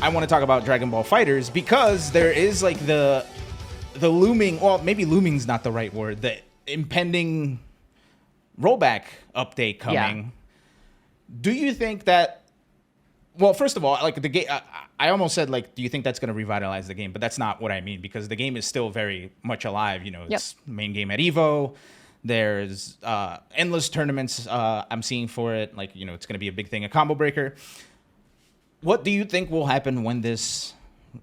I want to talk about Dragonball FighterZ because there is like the looming, well, maybe looming's not the right word, the impending rollback update coming. Yeah. Do you think that, well, first of all, like the game, I almost said like, do you think that's going to revitalize the game? But that's not what I mean, because the game is still very much alive. You know, it's main game at EVO. There's endless tournaments I'm seeing for it. Like, you know, it's going to be a big thing, a combo breaker. What do you think will happen when this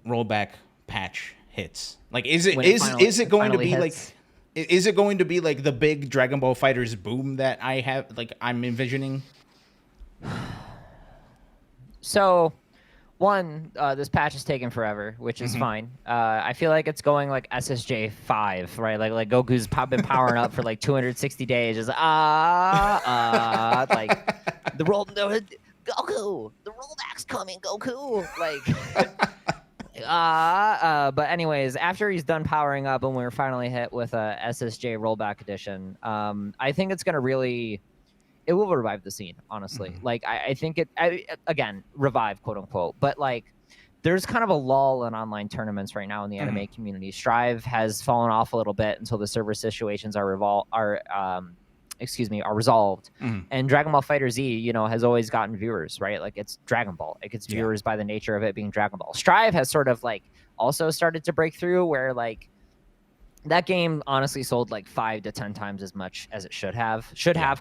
rollback patch hits? Like, is it going to be like, is it going to be like the big Dragon Ball FighterZ boom that I'm envisioning? So, one, this patch is taking forever, which is fine. I feel like it's going like SSJ 5, right? Like Goku's been powering up for like 260 days. Just like Goku, the rollback's coming, Goku. But anyways, after he's done powering up and we're finally hit with a SSJ rollback edition, I think it's gonna really. It will revive the scene, honestly. Like, I think again, revive, quote unquote. But, like, there's kind of a lull in online tournaments right now in the anime community. Strive has fallen off a little bit until the server situations are resolved. And Dragon Ball FighterZ, you know, has always gotten viewers, right? Like, it's Dragon Ball. It gets viewers by the nature of it being Dragon Ball. Strive has sort of, like, also started to break through where, like, that game honestly sold like 5 to 10 times as much as it should have,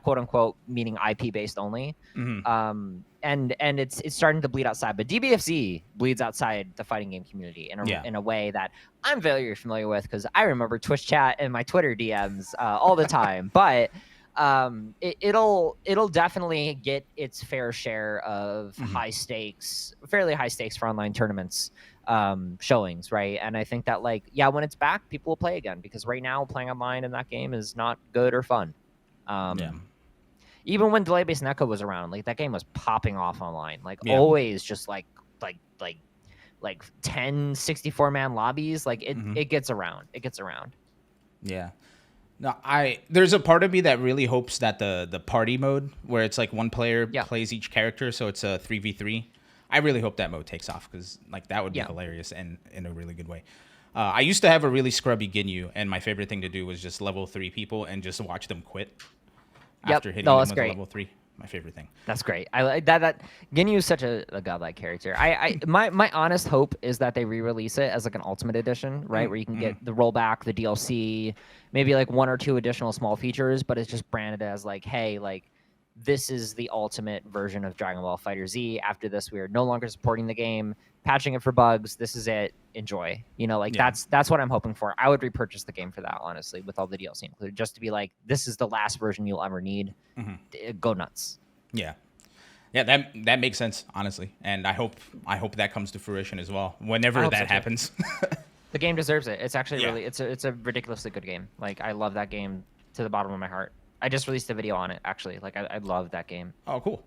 quote unquote, meaning IP based only. And it's starting to bleed outside, but DBFZ bleeds outside the fighting game community in a way that I'm very familiar with, because I remember Twitch chat and my Twitter DMs all the time. But it'll definitely get its fair share of fairly high stakes for online tournaments showings, right? And I think that, like, when it's back, people will play again, because right now playing online in that game is not good or fun. Even when delay-based netcode was around, like, that game was popping off online, always just like 10 64-man lobbies. Like, it gets around. Yeah. No, there's a part of me that really hopes that the party mode, where it's like one player plays each character, so it's a 3v3. I really hope that mode takes off, because like that would be hilarious and in a really good way. I used to have a really scrubby Ginyu, and my favorite thing to do was just level 3 people and just watch them quit after hitting them with a level 3. My favorite thing. That's great. I like that. Ginyu is such a godlike character. My honest hope is that they re-release it as like an Ultimate Edition, right, where you can get the rollback, the DLC, maybe like 1 or 2 additional small features, but it's just branded as like, hey, like, this is the ultimate version of Dragon Ball FighterZ. After this, we are no longer supporting the game, patching it for bugs. This is it. Enjoy. You know, like, that's what I'm hoping for. I would repurchase the game for that, honestly, with all the DLC included, just to be like, this is the last version you'll ever need. Go nuts. Yeah, that makes sense, honestly, and I hope that comes to fruition as well. Whenever that happens, the game deserves it. It's actually really it's a ridiculously good game. Like, I love that game to the bottom of my heart. I just released a video on it, actually. Like, I love that game. Oh, cool.